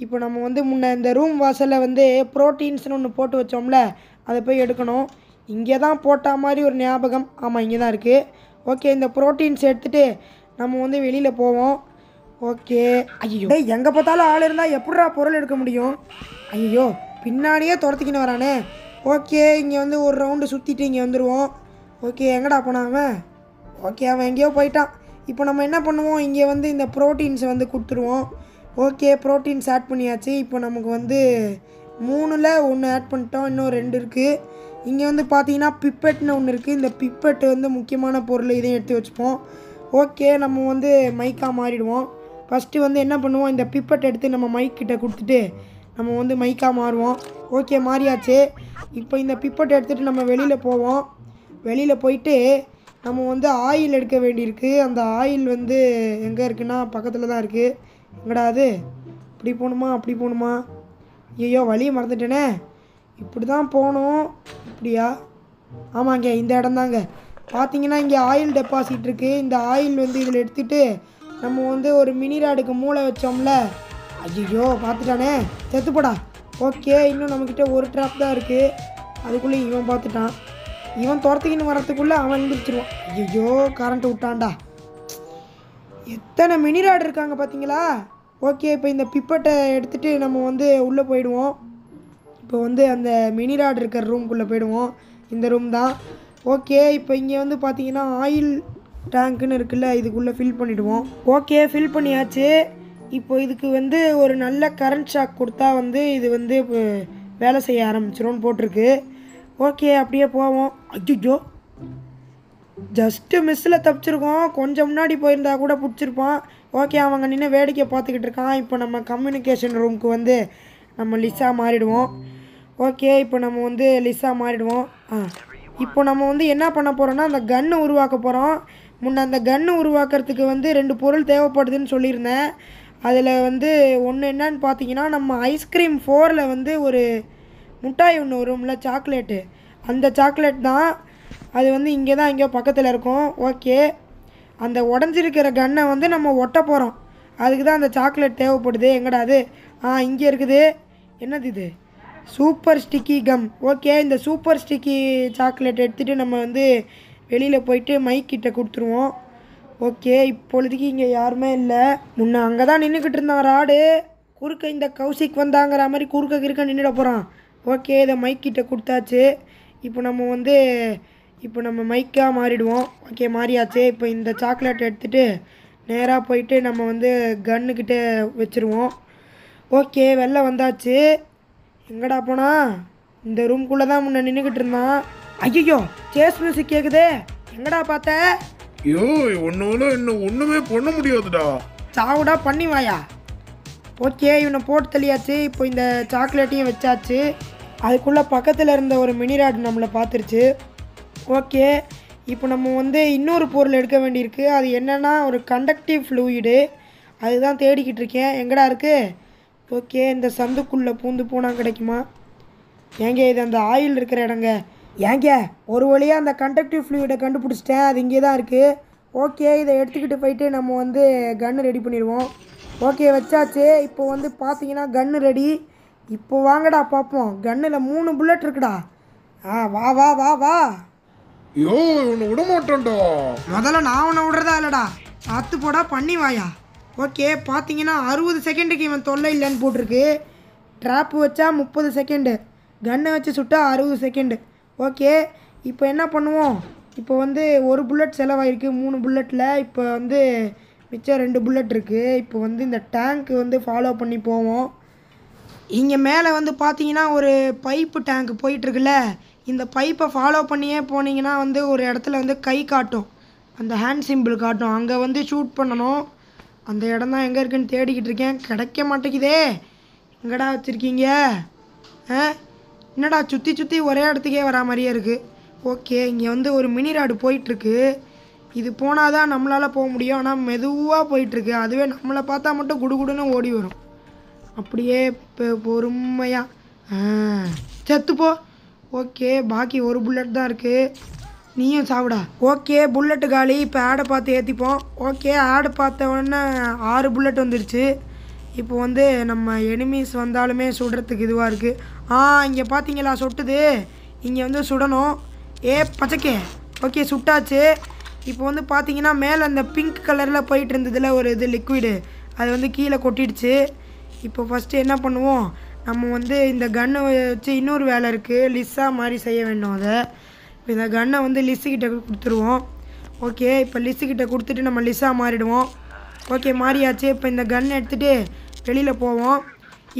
இப்போ நம்ம வந்து முன்ன இந்த ரூம் வாசலில் வந்து ப்ரோட்டீன்ஸ்னு ஒன்று போட்டு வச்சோம்ல, அதை போய் எடுக்கணும். இங்கே தான் போட்ட மாதிரி ஒரு ஞாபகம். ஆமாம், இங்கே தான் இருக்குது. ஓகே, இந்த ப்ரோட்டீன்ஸ் எடுத்துகிட்டு நம்ம வந்து வெளியில் போவோம். ஓகே, ஐயோ, எங்கே பார்த்தாலும் ஆள் இருந்தால் எப்படிடா பொருள் எடுக்க முடியும்? ஐயோ, பின்னாடியே துரத்திக்கின்னு வரானே. ஓகே, இங்கே வந்து ஒரு ரவுண்டு சுற்றிட்டு இங்கே வந்துடுவோம். ஓகே, எங்கடா போனான் அவன்? ஓகே, அவன் எங்கேயோ போயிட்டான். இப்போ நம்ம என்ன பண்ணுவோம்? இங்கே வந்து இந்த ப்ரோட்டீன்ஸை வந்து கொடுத்துருவோம். ஓகே, ப்ரோட்டீன்ஸ் ஆட் பண்ணியாச்சு. இப்போ நமக்கு வந்து 3ல் 1 ஆட் பண்ணிட்டோம், இன்னும் 2 இருக்குது. இங்கே வந்து பார்த்தீங்கன்னா பிப்பெட்னு ஒன்று இருக்குது. இந்த பிப்பெட்டு வந்து முக்கியமான பொருள், இதையும் எடுத்து வச்சுப்போம். ஓகே, நம்ம வந்து மைக்காக மாறிடுவோம். ஃபஸ்ட்டு வந்து என்ன பண்ணுவோம்? இந்த பிப்பெட் எடுத்து நம்ம மைக் கிட்ட கொடுத்துட்டு நம்ம வந்து மைக்காக மாறுவோம். ஓகே, மாறியாச்சு. இப்போ இந்த பிப்பெட் எடுத்துகிட்டு நம்ம வெளியில் போவோம். வெளியில் போயிட்டு நம்ம வந்து ஆயில் எடுக்க வேண்டியிருக்கு. அந்த ஆயில் வந்து எங்கே இருக்குன்னா பக்கத்தில் தான் இருக்குது. எங்கடா அது? இப்படி போகணுமா அப்படி போகணுமா? ஐயோ, வழியை மறந்துட்டேனே. இப்படி தான் போகணும். இப்படியா? ஆமாங்க, இந்த இடம் தாங்க. பார்த்தீங்கன்னா இங்கே ஆயில் டெபாசிட் இருக்குது. இந்த ஆயில் வந்து இதில் எடுத்துகிட்டு நம்ம வந்து ஒரு மினி ராடுக்கு மூளை வச்சோம்ல. ஐயோ, பார்த்துட்டானே, செத்துப்படா. ஓகே, இன்னும் நம்மக்கிட்ட ஒரு ட்ராப் தான் இருக்குது. அதுக்குள்ளே இவன் பார்த்துட்டான். இவன் துரத்துக்கின்னு வரத்துக்குள்ளே அவன் எழுந்திரிச்சிருவான். ஐயோ, கரண்ட்டு விட்டான்டா. எத்தனை மினி ராடு இருக்காங்க பார்த்தீங்களா? ஓகே, இப்போ இந்த பிப்பட்டை எடுத்துகிட்டு நம்ம வந்து உள்ளே போயிடுவோம். இப்போ வந்து அந்த மினி ராடு இருக்கிற ரூம்குள்ளே போயிடுவோம். இந்த ரூம் தான். ஓகே, இப்போ இங்கே வந்து பார்த்தீங்கன்னா ஆயில் டேங்க்குன்னு இருக்குல்ல, இதுக்குள்ளே ஃபில் பண்ணிவிடுவோம். ஓகே, ஃபில் பண்ணியாச்சு. இப்போ இதுக்கு வந்து ஒரு நல்ல கரண்ட் ஷாக் கொடுத்தா வந்து இது வந்து வேலை செய்ய ஆரம்பிச்சிரும்னு போட்டிருக்கு. ஓகே, அப்படியே போவோம். ஐயோ, ஜஸ்ட்டு மிஸ்ஸில் தப்பிச்சிருக்கோம். கொஞ்சம் முன்னாடி போயிருந்தா கூட பிடிச்சிருப்பான். ஓகே, அவங்க நின்று வேடிக்கை பார்த்துக்கிட்டு இருக்கான். இப்போ நம்ம கம்யூனிகேஷன் ரூமுக்கு வந்து நம்ம லிஸ்ஸாக மாறிடுவோம். ஓகே, இப்போ நம்ம வந்து லிஸ்ஸாக மாறிடுவோம். இப்போ நம்ம வந்து என்ன பண்ண போகிறோன்னா அந்த கன்று உருவாக்க போகிறோம். முன்ன அந்த கன்று உருவாக்குறதுக்கு வந்து 2 பொருள் தேவைப்படுதுன்னு சொல்லியிருந்தேன். அதில் வந்து ஒன்று என்னன்னு பார்த்தீங்கன்னா, நம்ம ஐஸ்கிரீம் 4ல் வந்து ஒரு முட்டாய் ஒன்று வரும்ல, சாக்லேட்டு, அந்த சாக்லேட் தான். அது வந்து இங்கே தான் எங்கேயோ பக்கத்தில் இருக்கும். ஓகே, அந்த உடஞ்சிருக்கிற கன்னை வந்து நம்ம ஒட்ட போகிறோம். அதுக்கு தான் அந்த சாக்லேட் தேவைப்படுது. எங்கடா அது? இங்கே இருக்குது. என்னது இது? Super sticky come. ஓகே, இந்த சூப்பர் ஸ்டிக்கி சாக்லேட் எடுத்துகிட்டு நம்ம வந்து வெளியில் போயிட்டு மைக் கிட்ட கொடுத்துருவோம். ஓகே, இப்பொழுதுக்கு இங்கே யாருமே இல்லை. முன்ன அங்கே தான் நின்றுக்கிட்டு இருந்தான் ராடு. குறுக்க இந்த கௌசிக் வந்தாங்கிற மாதிரி குறுக்க கிறுக்க நின்றுட போகிறான். ஓகே, இதை மைக் கிட்ட கொடுத்தாச்சு. இப்போ நம்ம மைக்காக மாறிடுவோம். ஓகே, மாறியாச்சு. இப்போ இந்த சாக்லேட் எடுத்துகிட்டு நேராக போயிட்டு நம்ம வந்து கன்னுக்கிட்ட வச்சுருவோம். ஓகே, வெளில வந்தாச்சு. எங்கடா போனா? இந்த ரூம்குள்ளே தான் முன்ன நின்றுக்கிட்டு இருந்தான். ஐயோ, சேஸ் மியூசிக் கேட்குதே. எங்கடா பார்த்த? ஐயோ, ஒன்னால என்ன ஒண்ணுமே பண்ண முடியாதுடா. சாவுடா பண்ணி வாயா. ஓகே, இவனை போட்டு தள்ளியாச்சு. இப்போ இந்த சாக்லேட்டையும் வச்சாச்சு. அதுக்குள்ளே பக்கத்தில் இருந்த ஒரு மினிராட் நம்மளை பார்த்துருச்சு. ஓகே, இப்போ நம்ம வந்து இன்னொரு பொருள் எடுக்க வேண்டியிருக்கு. அது என்னென்னா ஒரு கண்டக்டிவ் ஃப்ளூயிடு. அதுதான் தேடிக்கிட்டு இருக்கேன். எங்கடா இருக்குது? ஓகே, இந்த சந்துக்குள்ளே பூந்து போனால் கிடைக்குமா? ஏங்க, இது அந்த ஆயில் இருக்கிற இடங்க. ஏங்க, ஒரு வழியாக அந்த கண்டக்டிவ் ஃப்ளூயிடை கண்டுபிடிச்சிட்டேன். அது இங்கே தான் இருக்குது. ஓகே, இதை எடுத்துக்கிட்டு போயிட்டு நம்ம வந்து கன்று ரெடி பண்ணிடுவோம். ஓகே, வச்சாச்சு. இப்போ வந்து பார்த்தீங்கன்னா கன்று ரெடி. இப்போ வாங்கடா பார்ப்போம். கன்னில் 3 புல்லட் இருக்குடா. வா வா வா வா. ஐயோ, உன்னை விட மாட்டேன்டா. முதல்ல நான் உன்னை விடுறதா இல்லைடா. சாத்து போடா பண்ணி வாயா. ஓகே, பார்த்தீங்கன்னா 60 செகண்டுக்கு இவன் தொல்லை இல்லைன்னு போட்டிருக்கு. ட்ராப்பு வச்சா 30 செகண்டு, கன்னை வச்சு சுட்டா 60 செகண்டு. ஓகே, இப்போ என்ன பண்ணுவோம்? இப்போ வந்து ஒரு புல்லட் செலவாயிருக்கு 3 புல்லட்டில். இப்போ வந்து மிச்சம் 2 புல்லட் இருக்குது. இப்போ வந்து இந்த டேங்க்கு வந்து ஃபாலோ பண்ணி போவோம். இங்கே மேலே வந்து பார்த்தீங்கன்னா ஒரு பைப்பு டேங்க் போயிட்டுருக்குல்ல, இந்த பைப்பை ஃபாலோ பண்ணியே போனீங்கன்னா வந்து ஒரு இடத்துல வந்து கை காட்டும், அந்த ஹேண்ட் சிம்பிள் காட்டும். அங்கே வந்து ஷூட் பண்ணணும். அந்த இடம் தான் எங்கே இருக்குன்னு தேடிக்கிட்டு இருக்கேன். கிடைக்க மாட்டேங்குதே. எங்கடா வச்சுருக்கீங்க? என்னடா சுற்றி சுற்றி ஒரே இடத்துக்கே வரா மாதிரியே இருக்குது. ஓகே, இங்கே வந்து ஒரு மினி ராடு போயிட்டுருக்கு. இது போனால் தான் நம்மளால் போக முடியும். ஆனால் மெதுவாக போயிட்டுருக்கு. அதுவே நம்மளை பார்த்தா மட்டும் குடுகுடுன்னு ஓடி வரும். அப்படியே இப்போ பொறுமையாக செத்துப்போ. ஓகே, பாக்கி ஒரு புல்லட் தான் இருக்குது. நீயும் சாப்பிடா. ஓகே, புல்லட்டு காலி. இப்போ ஆடை பார்த்து ஏற்றிப்போம். ஓகே, ஆடை பார்த்த உடனே 6 புல்லட் வந்துடுச்சு. இப்போ வந்து நம்ம எனிமீஸ் வந்தாலுமே சுடுறதுக்கு இதுவாக இருக்குது. இங்கே பார்த்தீங்களா சுட்டுது. இங்கே வந்து சுடணும். பச்சைக்கே. ஓகே, சுட்டாச்சு. இப்போ வந்து பார்த்தீங்கன்னா மேலே அந்த பிங்க் கலரில் போயிட்டு இருந்ததில் ஒரு இது லிக்விடு, அது வந்து கீழே கொட்டிடுச்சு. இப்போ ஃபஸ்ட்டு என்ன பண்ணுவோம்? நம்ம வந்து இந்த கன்னை வச்சு இன்னொரு வேலை இருக்குது. லிஸ்ஸா மாதிரி செய்ய வேண்டும். அதை இப்போ இந்த கன்னை வந்து லிஸ்ஸுக்கிட்ட கொடுத்துருவோம். ஓகே, இப்போ லிஸ்ஸுக்கிட்ட கொடுத்துட்டு நம்ம லிஸ்ஸாக மாறிடுவோம். ஓகே, மாறியாச்சு. இப்போ இந்த கன்னை எடுத்துகிட்டு வெளியில் போவோம்.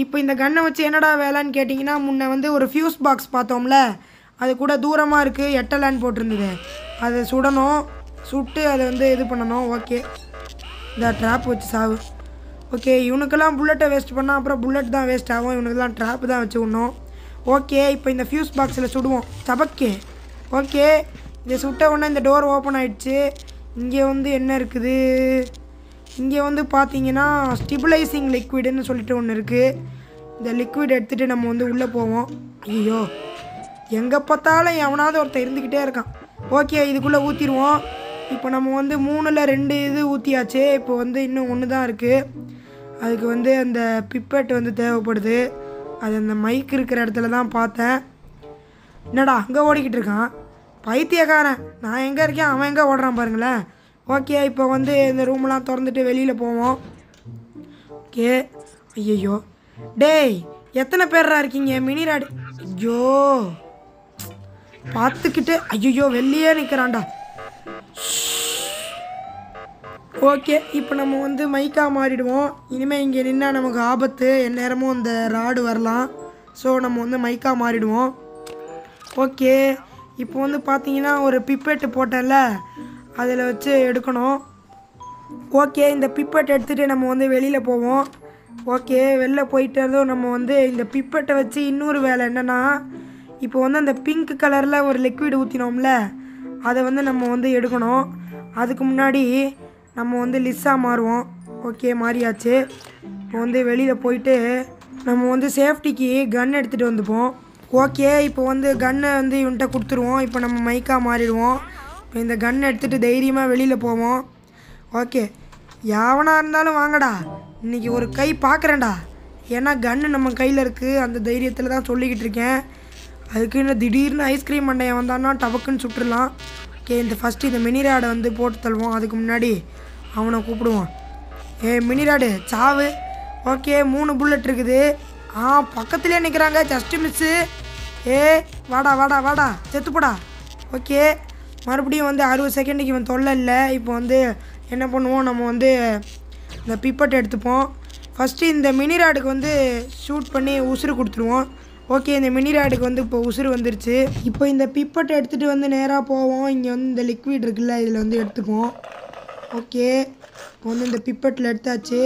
இப்போ இந்த கன்னை வச்சு என்னடா வேலைன்னு கேட்டிங்கன்னா, முன்ன வந்து ஒரு ஃபியூஸ் பாக்ஸ் பார்த்தோம்ல, அது கூட தூரமாக இருக்குது, எட்டலான்னு போட்டிருந்தது. அதை சுடணும். சுட்டு அதை வந்து இது பண்ணணும். ஓகே, இந்த ட்ராப் வச்சு சாவு. ஓகே, இவனுக்கெல்லாம் புல்லட்டை வேஸ்ட் பண்ணால் அப்புறம் புல்லட் தான் வேஸ்ட் ஆகும். இவனுக்கெல்லாம் ட்ராப்பு தான் வச்சு விடணும். ஓகே, இப்போ இந்த ஃபியூஸ் பாக்ஸில் சுடுவோம். சபக்கே. ஓகே, இதை சுட்ட உடனே இந்த டோர் ஓப்பன் ஆகிடுச்சு. இங்கே வந்து என்ன இருக்குது? இங்கே வந்து பார்த்தீங்கன்னா ஸ்டிபிளைசிங் லிக்விடுன்னு சொல்லிட்டு ஒன்று இருக்குது. இந்த லிக்விட் எடுத்துகிட்டு நம்ம வந்து உள்ளே போவோம். ஐயோ, எங்கே பார்த்தாலும் எவனாவது ஒருத்தர் இருந்துக்கிட்டே இருக்கான். ஓகே, இதுக்குள்ளே ஊற்றிடுவோம். இப்போ நம்ம வந்து 3ல் 2 இது ஊற்றியாச்சு. இப்போ வந்து இன்னும் 1 தான் இருக்குது. அதுக்கு வந்து அந்த பிப்பெட் வந்து தேவைப்படுது. அது அந்த மைக் இருக்கிற இடத்துல தான் பார்த்தேன். என்னடா அங்கே ஓடிக்கிட்டு இருக்கான் பைத்தியக்காரன்? நான் எங்கே இருக்கேன், அவன் எங்கே ஓடுறான் பாருங்களேன். ஓகே, இப்போ வந்து இந்த ரூம்லாம் திறந்துட்டு வெளியில் போவோம். ஓகே, ஐயோ டேய், எத்தனை பேர்ரா இருக்கீங்க? Mini rod. ஐயோ பார்த்துக்கிட்டு ஐயோ வெளியே நிற்கிறான்டா. ஓகே, இப்போ நம்ம வந்து மைக்காக மாறிடுவோம். இனிமேல் இங்கே நின்னால் நமக்கு ஆபத்து, எந்நேரமும் அந்த ராடு வரலாம். ஸோ நம்ம வந்து மைக்காக மாறிடுவோம். ஓகே, இப்போ வந்து பார்த்தீங்கன்னா ஒரு பிப்பெட்டு போட்டேன்ல, அதில் வச்சு எடுக்கணும். ஓகே, இந்த பிப்பெட் எடுத்துகிட்டு நம்ம வந்து வெளியில் போவோம். ஓகே, வெளில போயிட்டதும் நம்ம வந்து இந்த பிப்பெட்டை வச்சு இன்னொரு வேலை என்னென்னா, இப்போ வந்து அந்த பிங்க் கலரில் ஒரு லிக்விட் ஊற்றினோம்ல, அதை வந்து நம்ம வந்து எடுக்கணும். அதுக்கு முன்னாடி நம்ம வந்து லிஸ்ஸாக மாறுவோம். ஓகே, மாறியாச்சு. இப்போ வந்து வெளியில் போயிட்டு நம்ம வந்து சேஃப்டிக்கு கன் எடுத்துகிட்டு வந்துப்போம். ஓகே, இப்போ வந்து கன்னை வந்து இவன்கிட்ட கொடுத்துருவோம். இப்போ நம்ம மைக்காக மாறிடுவோம். இப்போ இந்த கன்னை எடுத்துகிட்டு தைரியமாக வெளியில் போவோம். ஓகே, எவனாக இருந்தாலும் வாங்கடா, இன்றைக்கி ஒரு கை பார்க்குறேன்டா. ஏன்னா கன்று நம்ம கையில் இருக்குது, அந்த தைரியத்தில் தான் சொல்லிக்கிட்டு இருக்கேன். அதுக்குன்னு திடீர்னு ஐஸ்கிரீம் மண்டையை வந்தான்னா டபக்குன்னு சுட்டுடலாம். ஓகே, இந்த ஃபஸ்ட்டு இந்த மினிராடை வந்து போட்டு தள்ளுவோம். அதுக்கு முன்னாடி அவனை கூப்பிடுவோம். மினிராடு சாவு. ஓகே, 3 புல்லட் இருக்குது. பக்கத்துலேயே நிற்கிறாங்க. Just miss. வாடா வாடா வாடா செத்துப்போடா. ஓகே, மறுபடியும் வந்து 60 செகண்டுக்கு இவன் தொல்லை இல்லை. இப்போ வந்து என்ன பண்ணுவோம், நம்ம வந்து இந்த பிப்பட் எடுத்துப்போம். ஃபஸ்ட்டு இந்த மினிராடுக்கு வந்து ஷூட் பண்ணி உசுறு கொடுத்துருவோம். ஓகே, இந்த மினிராடுக்கு வந்து இப்போ உசுறு வந்துருச்சு. இப்போ இந்த பிப்பட்டை எடுத்துகிட்டு வந்து நேராக போவோம். இங்கே வந்து இந்த லிக்விட் இருக்குல்ல, இதில் வந்து எடுத்துக்குவோம். ஓகே, இப்போ வந்து இந்த பிப்பட்டில் எடுத்தாச்சு.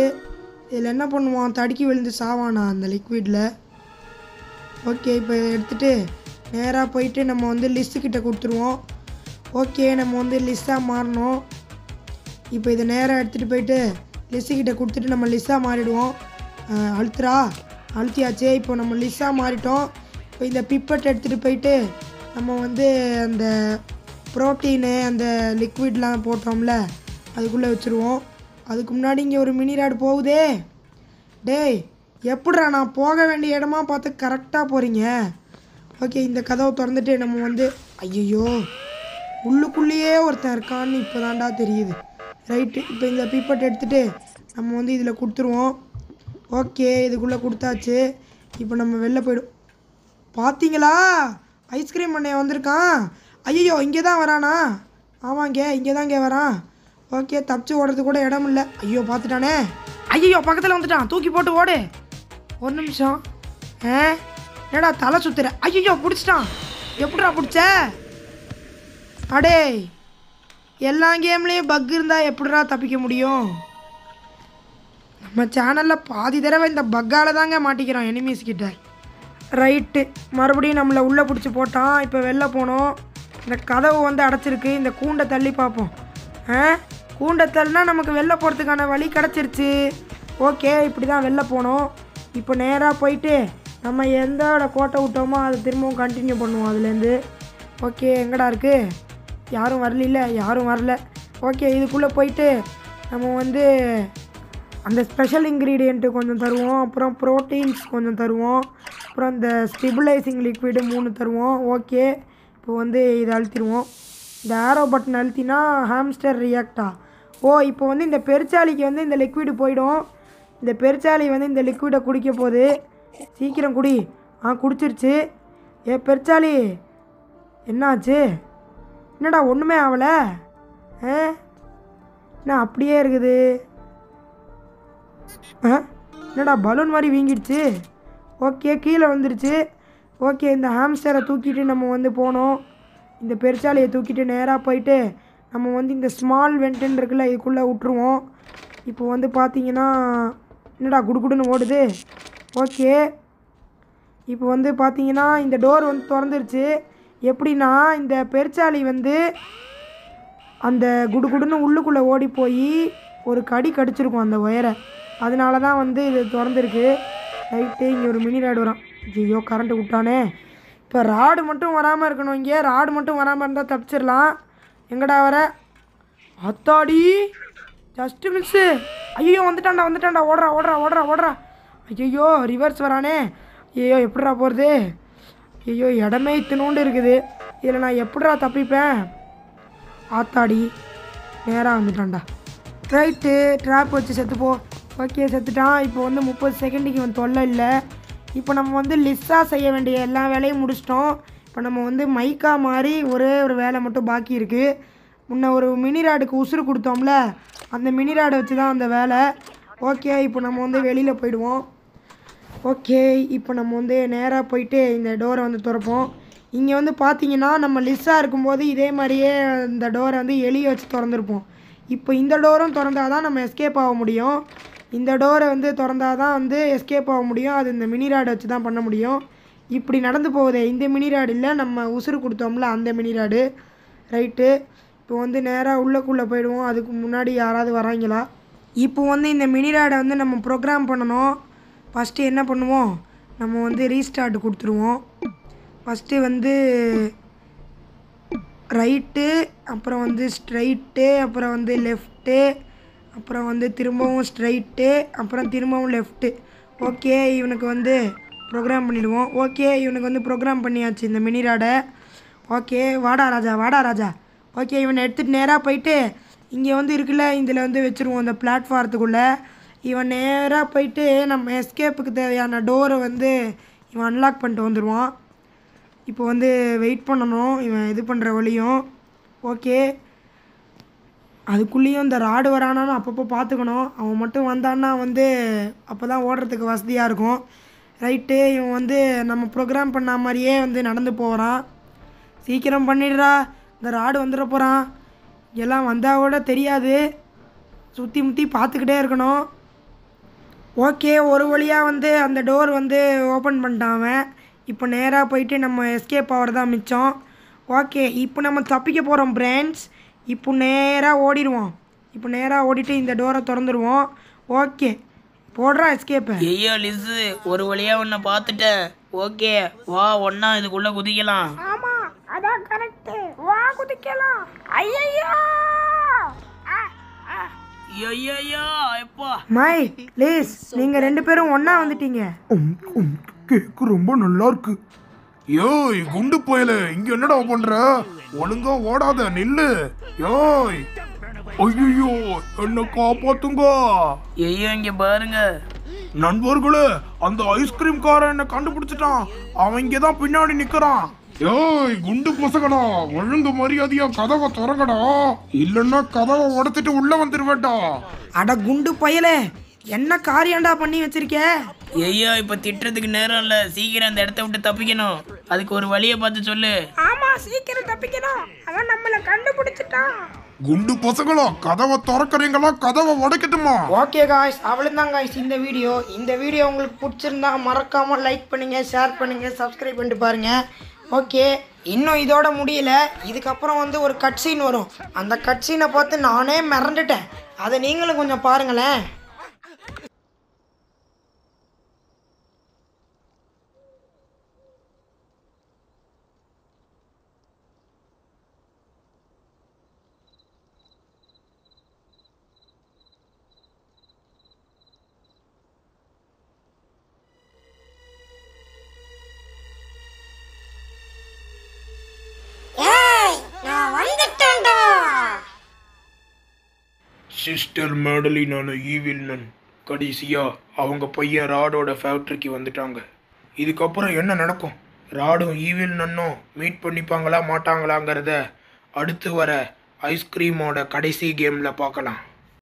இதில் என்ன பண்ணுவான், தடுக்கி விழுந்து சாவானா அந்த லிக்விடில். ஓகே, இப்போ எடுத்துகிட்டு நேராக போயிட்டு நம்ம வந்து லிஸ்ட்டுக்கிட்ட கொடுத்துருவோம். ஓகே, நம்ம வந்து லிஸ்ஸாக மாறணும். இப்போ இதை நேராக எடுத்துகிட்டு போயிட்டு லிஸ்ஸுக்கிட்ட கொடுத்துட்டு நம்ம லிஸ்ஸாக மாறிடுவோம். அழுத்தியாச்சே. இப்போ நம்ம லிஸ்ஸாக மாறிட்டோம். இப்போ இந்த பிப்பட் எடுத்துகிட்டு போயிட்டு நம்ம வந்து அந்த ப்ரோட்டீனு அந்த லிக்விட்லாம் போட்டோம்ல அதுக்குள்ளே வச்சுருவோம். அதுக்கு முன்னாடி இங்கே ஒரு மினிராடு போகுதே. டேய், எப்படிடா நான் போக வேண்டிய இடமா பார்த்து கரெக்டாக போகிறீங்க? ஓகே, இந்த கதவை திறந்துட்டு நம்ம வந்து ஐயோ உள்ளுக்குள்ளேயே ஒருத்தன் இருக்கான்னு இப்போ தான்டா தெரியுது. ரைட்டு, இப்போ இந்த பிப்பட் எடுத்துகிட்டு நம்ம வந்து இதில் கொடுத்துருவோம். ஓகே, இதுக்குள்ளே கொடுத்தாச்சு. இப்போ நம்ம வெளில போய்டும். பார்த்தீங்களா, ஐஸ்கிரீம் அண்ணைய வந்திருக்கான். ஐயோ, இங்கே தான் வரானா? ஆமாங்க, இங்கே தாங்க வரான். ஓகே, தப்பிச்சு ஓடுறது கூட இடம் இல்லை. ஐயோ, பார்த்துட்டானே. ஐயோ, பக்கத்தில் வந்துட்டான். தூக்கி போட்டு ஓடு. ஒரு நிமிஷம். என்னடா தலை சுத்துற? ஐயோ, பிடிச்சிட்டான். எப்படிடா பிடிச்ச? அடே, எல்லா கேம்லேயும் பக் இருந்தால் எப்படிடா தப்பிக்க முடியும்? நம்ம சேனலில் பாதி தடவை இந்த பக்கால் தாங்க மாட்டிக்கிறோம் எனிமீஸ் கிட்ட. ரைட்டு, மறுபடியும் நம்மளை உள்ளே பிடிச்சி போட்டான். இப்போ வெளில போனோம். இந்த கதவு வந்து அடைச்சிருக்கு. இந்த கூண்டை தள்ளி பார்ப்போம். கூண்டை தள்ளினா நமக்கு வெளில போகிறதுக்கான வழி கிடச்சிருச்சு. ஓகே, இப்படி தான் வெளில போனோம். இப்போ நேராக போயிட்டு நம்ம எந்த கோட்டை விட்டோமோ அதை திரும்பவும் கண்டினியூ பண்ணுவோம் அதுலேருந்து. ஓகே, எங்கடா இருக்குது? யாரும் வரல. யாரும் வரல. ஓகே, இதுக்குள்ளே போயிட்டு நம்ம வந்து அந்த ஸ்பெஷல் இன்க்ரீடியண்ட்டு கொஞ்சம் தருவோம். அப்புறம் ப்ரோட்டீன்ஸ் கொஞ்சம் தருவோம். அப்புறம் இந்த ஸ்டெபிலைசிங் லிக்விடு 3 தருவோம். ஓகே, இப்போ வந்து இதை அழுத்திடுவோம். இந்த ஆரோ பட்டன் அழுத்தினா ஹாம்ஸ்டர் ரியாக்டா. இப்போ வந்து இந்த பெருச்சாலிக்கு வந்து இந்த லிக்விடு போயிடும். இந்த பெருச்சாலி வந்து இந்த லிக்விடை குடிக்க போகுது. சீக்கிரம் குடி. குடிச்சிருச்சு. பெருச்சாலி என்னாச்சு? என்னடா ஒன்றுமே ஆகலை? என்ன அப்படியே இருக்குது? என்னடா பலூன் மாதிரி வீங்கிடுச்சு. ஓகே, கீழே வந்துருச்சு. ஓகே, இந்த ஹாம்ஸ்டரை தூக்கிட்டு நம்ம வந்து போனோம். இந்த பெருச்சாலியை தூக்கிட்டு நேராக போயிட்டு நம்ம வந்து இந்த ஸ்மால் வென்ட்டுன்னு இருக்குல்ல இதுக்குள்ளே விட்டுருவோம். இப்போ வந்து பார்த்தீங்கன்னா என்னடா குடுகுடுன்னு ஓடுது. ஓகே, இப்போ வந்து பார்த்தீங்கன்னா இந்த டோர் வந்து திறந்துருச்சு. எப்படின்னா இந்த பெருச்சாலி வந்து அந்த குடுகுடுன்னு உள்ளுக்குள்ளே ஓடி போய் ஒரு கடி கடிச்சிருக்கும் அந்த ஒயரை. அதனால தான் வந்து இது திறந்துருக்கு. ரைட்டு, இங்கே ஒரு மினி ராடு வரான். ஐயோ, கரண்ட்டு விட்டானே. இப்போ ராடு மட்டும் வராமல் இருக்கணும். இங்கே ராடு மட்டும் வராமல் இருந்தால் தப்பிச்சிடலாம். எங்கடா வர? அத்தாடி, ஜஸ்ட்டு மிஸ்ஸு. ஐயோ, வந்துட்டான்டா. ஓடுறா. ஐயோ, ரிவர்ஸ் வரானே. ஐயோ, எப்படிடா போகிறது? ஐயோ, இடமே இத்தினோண்டு இருக்குது. இதில் நான் எப்படிடா தப்பிப்பேன்? ஆத்தாடி, நேராக வந்துட்டான்டா. ரைட்டு, ட்ராப் வச்சு செத்துப்போ. ஓகே, செத்துட்டான். இப்போ வந்து 30 செகண்டுக்கு இவன் தொல்லை இல்லை. இப்போ நம்ம வந்து லிஸ்ஸாக செய்ய வேண்டிய எல்லா வேலையும் முடிச்சிட்டோம். இப்போ நம்ம வந்து மைக்கா மாதிரி ஒரே ஒரு வேலை மட்டும் பாக்கி இருக்குது. முன்ன ஒரு மினிராடுக்கு உசுறு கொடுத்தோம்ல, அந்த மினிராடை வச்சு தான் அந்த வேலை. ஓகே, இப்போ நம்ம வந்து வெளியில் போயிடுவோம். ஓகே, இப்போ நம்ம வந்து நேராக போயிட்டு இந்த டோரை வந்து திறப்போம். இங்கே வந்து பார்த்தீங்கன்னா நம்ம லிஸ்ஸாக இருக்கும்போது இதே மாதிரியே இந்த டோரை வந்து எலியை வச்சு திறந்துருப்போம். இப்போ இந்த டோரும் திறந்தால் தான் நம்ம எஸ்கேப் ஆக முடியும். இந்த டோரை வந்து திறந்தால் தான் வந்து எஸ்கேப் ஆக முடியும். அது இந்த மினிராடை வச்சு தான் பண்ண முடியும். இப்படி நடந்து போகுதே இந்த மினிராடு இல்லை, நம்ம உசுறு கொடுத்தோம்ல அந்த மினிராடு. ரைட்டு, இப்போ வந்து நேராக உள்ளக்குள்ளே போயிடுவோம். அதுக்கு முன்னாடி யாராவது வராங்களா? இப்போ வந்து இந்த மினிராடை வந்து நம்ம ப்ரோக்ராம் பண்ணணும். ஃபஸ்ட்டு என்ன பண்ணுவோம், நம்ம வந்து ரீஸ்டார்ட் கொடுத்துருவோம். ஃபஸ்ட்டு வந்து ரைட்டு, அப்புறம் வந்து ஸ்ட்ரைட்டு, அப்புறம் வந்து லெஃப்ட்டு, அப்புறம் வந்து திரும்பவும் ஸ்ட்ரைட்டு, அப்புறம் திரும்பவும் லெஃப்ட்டு. ஓகே இவனுக்கு வந்து ப்ரோக்ராம் பண்ணிடுவோம். ஓகே இவனுக்கு வந்து ப்ரோக்ராம் பண்ணியாச்சு இந்த மினி ராடை. ஓகே வாடா ராஜா. ஓகே இவனை எடுத்துகிட்டு நேராக போயிட்டு இங்கே வந்து இருக்குல்ல இதில் வந்து வச்சுருவோம் இந்த பிளாட்ஃபாரத்துக்குள்ளே. இவன் நேராக போயிட்டு நம்ம எஸ்கேப்புக்கு தேவையான டோரை வந்து இவன் அன்லாக் பண்ணிட்டு வந்துடுவான். இப்போ வந்து வெயிட் பண்ணணும் இவன் இது பண்ணுற வழியும். ஓகே அதுக்குள்ளேயும் இந்த ராடு வரானான்னு அப்பப்போ பார்த்துக்கணும். அவன் மட்டும் வந்தான்னா வந்து அப்போ தான் ஓடுறதுக்கு வசதியாக இருக்கும். ரைட்டு இவன் வந்து நம்ம ப்ரோக்ராம் பண்ண மாதிரியே வந்து நடந்து போகிறான். சீக்கிரம் பண்ணிடுறா, இந்த ராடு வந்துட போகிறான். எல்லாம் வந்தால் கூட தெரியாது, சுற்றி முற்றி பார்த்துக்கிட்டே இருக்கணும். ஓகே ஒரு வழியாக வந்து அந்த டோர் வந்து ஓப்பன் பண்ணிட்டான் அவன். இப்போ நேராக போயிட்டு நம்ம எஸ்கேப் ஆகிறது தான் மிச்சம். ஓகே இப்போ நம்ம தப்பிக்க போகிறோம் ஃப்ரெண்ட்ஸ். இப்போ நேராக ஓடிடுவோம். இப்போ நேராக ஓடிட்டு இந்த டோரை திறந்துடுவோம். ஓகே போடுறா எஸ்கேப்பை. ஐயோ லிஸு, ஒரு வழியாக உன்னை பார்த்துட்டேன். ஓகே வா ஒன்றா இதுக்குள்ளே குதிக்கலாம். ஆமா அதான் கரெக்ட். வா குதிக்கலாம். ஐயோ ஐயோ எப்பா மை ப்ளீஸ் நீங்கள் 2 பேரும் ஒன்றா வந்துட்டீங்க. கேக்கு ரொம்ப நல்லா இருக்கு. யோய் குண்டு போயல, இங்க என்னடா பண்ற? ஒழுங்கா ஓடாத நில்லு. யோய் ஐயோ என்ன காப்பாத்துங்க ஐயோ இங்க பாருங்க நண்பர்களே. அந்த ஐஸ்கிரீம் காரன் என்ன கண்டுபிடிச்சிட்டான். அவன் இங்கதான் பின்னாடி நிக்கிறான். யோய் குண்டு பசங்கடா, ஒழுங்கு மரியாதையா கதவை திறங்கடா, இல்லன்னா கதவை உடைச்சிட்டு உள்ள வந்துருவேட்டா. அட குண்டு பயலே, என்ன காரியம்டா பண்ணி வச்சிருக்க? ஐயோ இப்ப திட்டுறதுக்கு நேரம் இல்ல, சீக்கிரம் அந்த இடத்த விட்டு தப்பிக்கணும். அதுக்கு ஒரு வழியை பார்த்து சொல்லு. ஆமா சீக்கிரம் தப்பிக்கணும், அவன் நம்மள கண்டுபிடிச்சிட்டான். குண்டு பசங்களா, கதவை திறக்கறீங்களா? கதவை உடைக்கட்டுமா? ஓகே காய்ஸ், அவ்வளோதான் காய்ஸ் இந்த வீடியோ. இந்த வீடியோ உங்களுக்கு பிடிச்சிருந்தா மறக்காமல் லைக் பண்ணுங்கள், ஷேர் பண்ணுங்கள், சப்ஸ்கிரைப் பண்ணிட்டு பாருங்கள். ஓகே இன்னும் இதோட முடியல. இதுக்கப்புறம் வந்து ஒரு கட் சீன் வரும். அந்த கட் சீனை பார்த்து நானே மிரண்டுட்டேன். அதை நீங்களும் கொஞ்சம் பாருங்களேன். சிஸ்டர் மேடலினான ஈவில் நன் கடைசியா அவங்க பையன் ராடோட ஃபேக்டரிக்கு வந்துட்டாங்க. இதுக்கப்புறம் என்ன நடக்கும்? ராடும் ஈவில் நன்னும் மீட் பண்ணிப்பாங்களா மாட்டாங்களாங்கிறத அடுத்து வர ஐஸ்கிரீமோட கடைசி கேமில் பார்க்கலாம்.